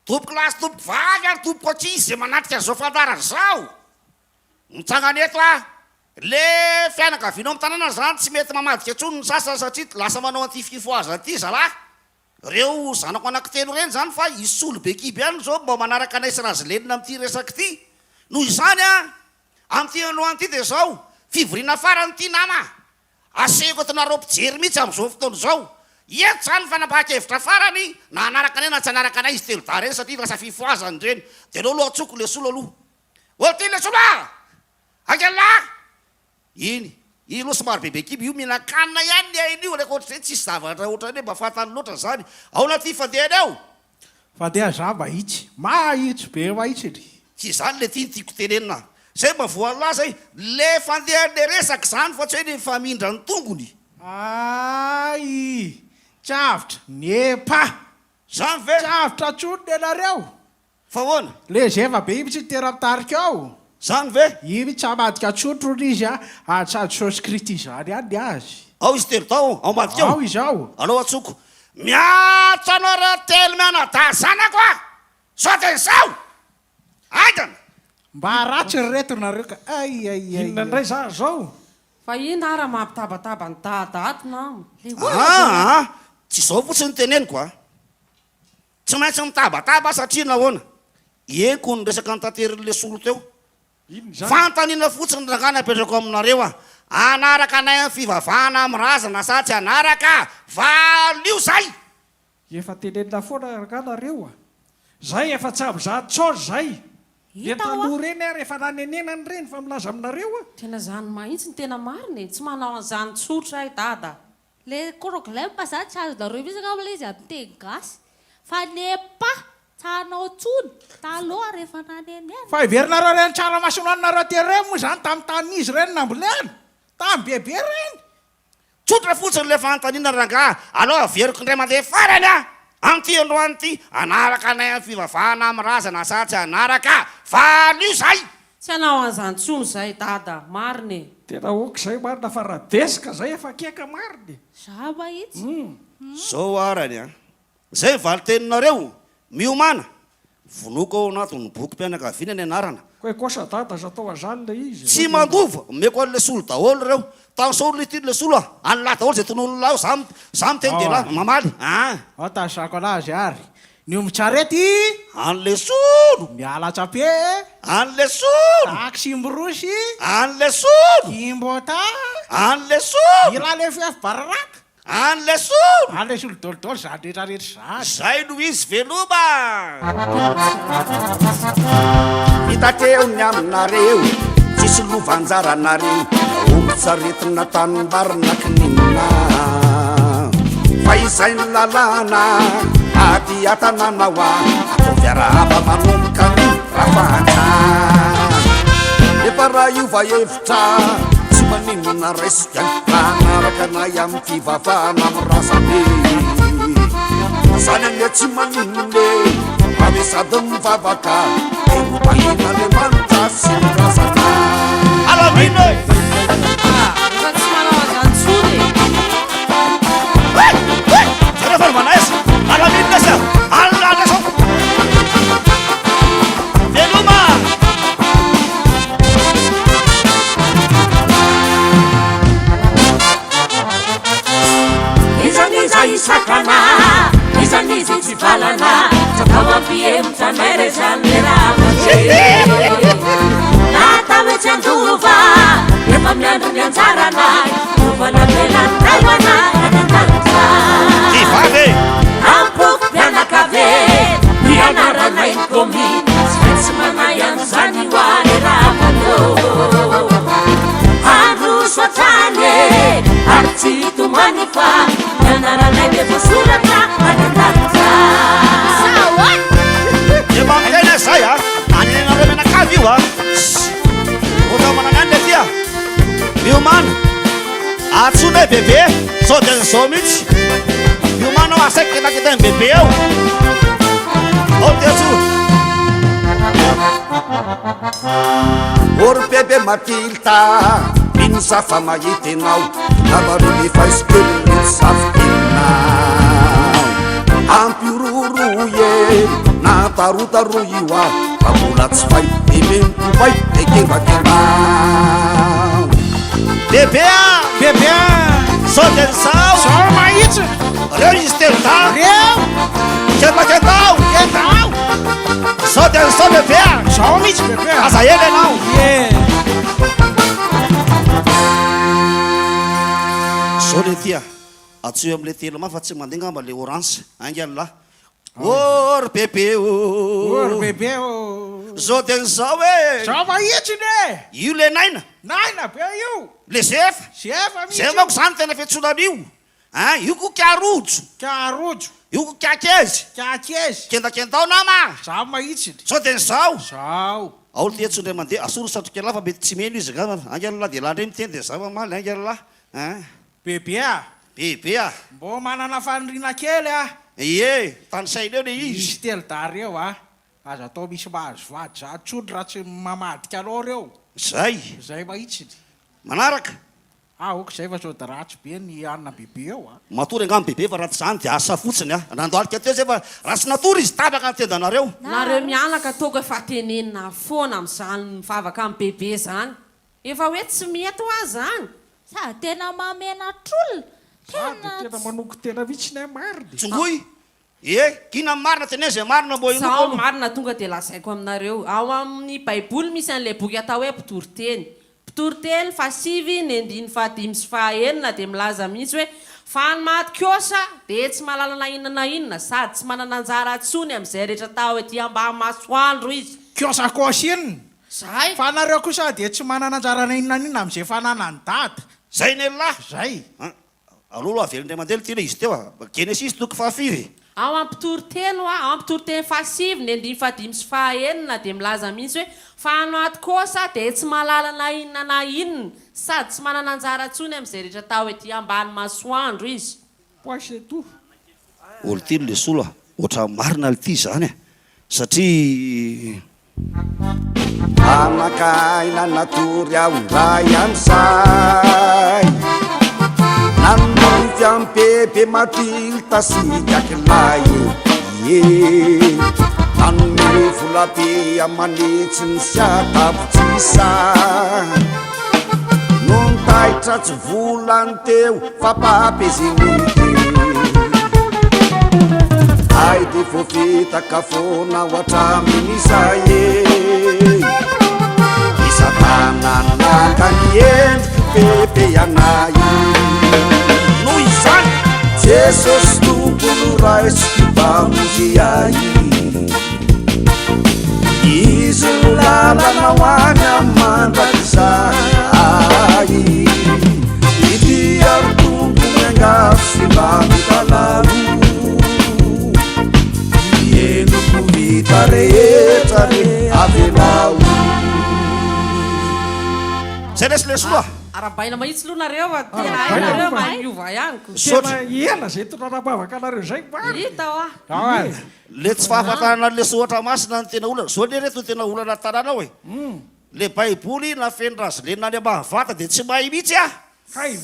Tompoko lasy tompoko valy ary tompoko atsy zay manatrika zao fantarana zao. Mitsangana eto le fianakavianao amin'ny tanàna zany tsy mety mamadika antsony ny sasany satria lasa manao an'ity fifoaza ty zalahy. Reo zanako anankitelo reny zany fa isolo be kiby ihany zao mba manaraka anay sy razolenina amin'ity resaky ty. Noho izany amin'ity androany ty de zao fivoriana farany ty nama. Asehoko atonareo mpijery mihitsy amin'izao fotoana zao. Eto zany fanapahakevitra farany na anaraka anay na tsy anaraka anay izy telo da reny satria lasa fifoazany reny. De leo aloha atsoko le solo aloha. Ty le solo akela iny ilo somary bebe kiby io mihinan-kanina ihany ny ainy io rehefa ohatr'izay tsisy zavatra ohatrany hoe mba fantany loatra zany. Ao naty fandehany ao. Fandeha za mahitsy mahitsy be mahitsy ry. Tsy zany le tiako tenenina. Zay mba voalaza le fandehany resaky zany fa tsy hoe le famindra ny tongony. Ay tsy avitra nepa Zany ve? Tsy avitra tsony ianareo. Fa hoana? Le zeva be io tsy tera-mitarika ao. Zany ve? Io tsy amadika tsotro izy atsady soskrity zany any azy. Ao izy telo tao, ao ambadika ao. Ao izy ao. Alao atsoko. Miatsa anao rahatelo miana da zanako sote sao. Aitana. Mba ratsy ny retonareo ka ay. Inona ndray za zao? Fa ina ara mampitabataba ny dadato Tsy zao fotsiny teneniko Tsy maintsy mitabataba satria nahoana? Eko ny resaka nitaterin' le solo teo. Fantanina fotsiny rangana apetrako aminareo anaraka anay amin'ny fivavahana amin'ny razana sa tsy anaraka valio zay. Efa tenenina foana ranganareo Zay efa tsy abizato tsao zay. Le taloha reny rehefa nanenenany reny fa milaza aminareo Tena zany mahitsy ny tena mariny. Tsy manao an'izany tsotra ay dada. Le koroglem za tsy azonareo mihitsy angamba le izy amin'ny teny gasy. Fa nepa tsanao tsony taloha rehefa nanenena. Fa iverinareo reny tsaramasinonareo tere moa zany tamin'ny tanizy reny nambolena. Tamin'ny bebe reny. Tsotra fotsiny le fanontaniana rangaha. Alao averiko indray mandeha farany Anty androany ty anaraka anay amin'ny fivavahana amin'ny razana sa tsy anaraka valio zay. Tsy hanao an'izany tsony zay dada. Mariny. Tena oka zay marina fa raha desika zay efa keka mariny. Za mahitsy. Zao arany zay valy teninareo miomana. Vonoko ao anatin'ny boky mpianakaviana ny anarana. Koe kosa dada za tao azany le izy. Tsy mandova meko an'le solo daholo reo. Tansolo ity le solo an'la daholo zay ton'olona ao za miteny de la mamaly. Tasako anazy ary. Ny ombitsarety An'le solo. miala tsape. An'le solo. Taxi mbrosy. An'le solo. Kimbota. An'le solo. Ila le fiaf bararaka. An'le solo. Ale solo dolodolo zany rehetrarehetra zany. Zay no izy veloma. Hitateony aminareo tsisy lovanjaranareo ombitsaretina tanimbarina kininina fa izay ny lalàna ady atanana atao fiarahaba manomboka ny rafahana efa raha iova hevitra tsy maninona resika manaraka anay amin'ny fivavahana amin'ny rasabe zany ane tsy maninone ave sady mivavaka mahina le manitra sy ny rasana alamino Fa tsy manao an'izany tsony. Zara manaisa alamino sa alala sa veloma Izaniza isakana Izaniza tsivalana Sakawapiem chanere chanera Natawe chanduva Yepa myandu nyanzarana Uva na pela taiwana Nakantanta Ivave Ampuk yana kave Yana rana inkomi Svensimana yanzani wane rapano Anu swatane Arti tu manifa Yana rana ibevo surata Nakantanta Emangkanya saya Anina remena kaviwa Udah manangan deh dia Miuman Atsune bebe So dan somich Miuman asek kita yang bebe Oh dia su Or bebe matilta Minsa fama yitinau Nabarili faz kulit saftinau Ampiruruye natarotaro io a fa mbola tsy fay dimempopay ekevakeva bebea bebea sao de sao sao mahitsy reo izy telo ta reo kendakendao endao sao de sao bebea sao mihitsy bebea aza ely anao sao le tia atsio am'le telo ma fa tsy mandeha ngamba le orange angalahy or bebe or o bebe zao de zao e sao mahitsy ne io le naina naina be io le zefa zefa zay mihitsy manko zany tena fiantsonan'io a io ko kiarojo karojo io ko kiakezy kakezy kendakendao nama sao mahitsy zao de zao sao ao le tiatsondray mandeha asoro satrokelahy fa mety tsy meno izy ga angalahy de lahy ndray miteny de zao mamaly angalahy a bebea bebe a mbo manana fanirina kely a ie tanysaina eo le izy izy telo dary eo a aza atao misy mahazo vady za tsony raha tsy mamadika anao reo zay zay mahitsiny manaraka ok zay fa sao da ratsy be ny anina bebe eo a matory angamy bebe fa ratsy zany de asa fotsiny a nandoalika teo zay fa raha tsy natory izy tabaka ntendanareo nareo mianaka toko efa tenenina foana am'izany mivavaka amin'ny bebe zany efa hoe tsy mety ho azy zany Sa tena mamenatr'olona tena manoko tena vitsiny mariny tsongoy e kina marina tena zay marina mbo sao marina tonga de lazaiko aminareo ao amin'ny baiboly misy an'le boky atao hoe mpitoroteny mpitoroteny fasivy ny andiny fahadimy sy fahaenina de milaza mihitsy hoe fa ny maty kosa de tsy mahalala inona inona sady tsy manana anjara atsony am'izay rehetra tao ety amba masoandro izy kiosakosiny zay fa nareo kosa de tsy manana anjara na inona inona am'izay fanana ny data zay nelahy zay alolo avelindray mandelo tena izy teo a genesis toko fahafivy ao ampitoroteny ao ampitoroteny fasivy ny andiny fahadimy sy fahaenina de milaza mihitsy hoe fa no aty kosa de tsy mahalala na inona na inona sady tsy manana anjara atsony am'izay rehetra tao ety ambany masoandro izy poiseto olo tino le solo a oatra marina le ty zany a satria anakaina natory aondray am'zay nanomofy ambebe matily tasikakilay e nanome volabe amanetsiny sy atapotsisa no nitaitra tsy volany teo fapapezenite ay de fofitaka fona oatramin'izay e isatananaka niendriky bebe anay noho izany jesosy tompony raisy mpamonjy ay izy no lalana ho any amandrak'izay itiaro tompony angasy lamipalalo enoko vita rehetra re avelao zay lesy lesoa arabaina mahitsy aloha nareo fa tena hainareo maniova ihanyko tena ela zay tonanabavaka anareo zay mary hita ao a le tsy fahafantarana le soatra masina ny tena olana zao le reto tena olana tanànao e le baiboly nafendrazy le nany ambavata de tsy mahay mihitsy a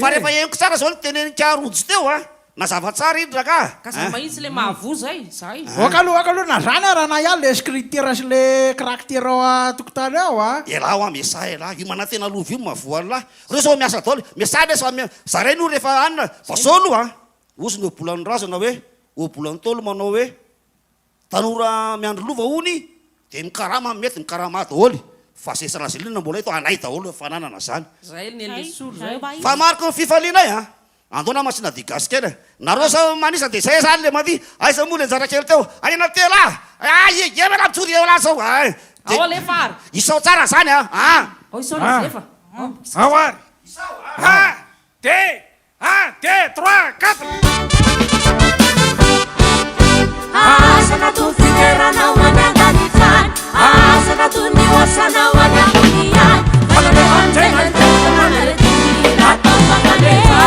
fa rehefa henoko tsara zao ny tenenikarojo teo a na zavatsara indra ka za mahitsy le mahavo zay zay okaloha na zany a raha na ihany le scriptera sy le caractère ao atokotany ao a ela ho a mesa ela io mana tena lova io mavoalahy reo zao miasa daoly mesa le zaray no rehefa anina vasolo a osy ny obolan'ny razana hoe obolan'ny tolo manao hoe tanora miandro lova ony de mikarama mety mikarama daholy fa sesanazelina mbola ito anay daholo fananana zany zay nelesolo zay fa mariko ny fifalinay a andona masina digasikely nareo sa manisa de zay zany le mavy aiza moa le njarakely teo anina tela emela mitsody ela zao ao alefary isao tsara zany a ao isao lezefa ao ary de 3 4 Asana tu fikerana wanyanganifan Asana tu niwasana wanyangulian Manale kontena tena manale tini Lato makaleva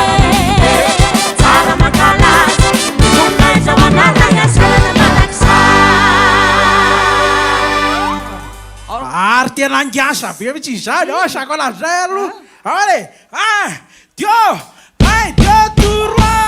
Tara makalas Nimunaita wanaraya sana malaksa ary tena angiasa be mitsy izany sakola zay aloha ale Dieu Dieu touroi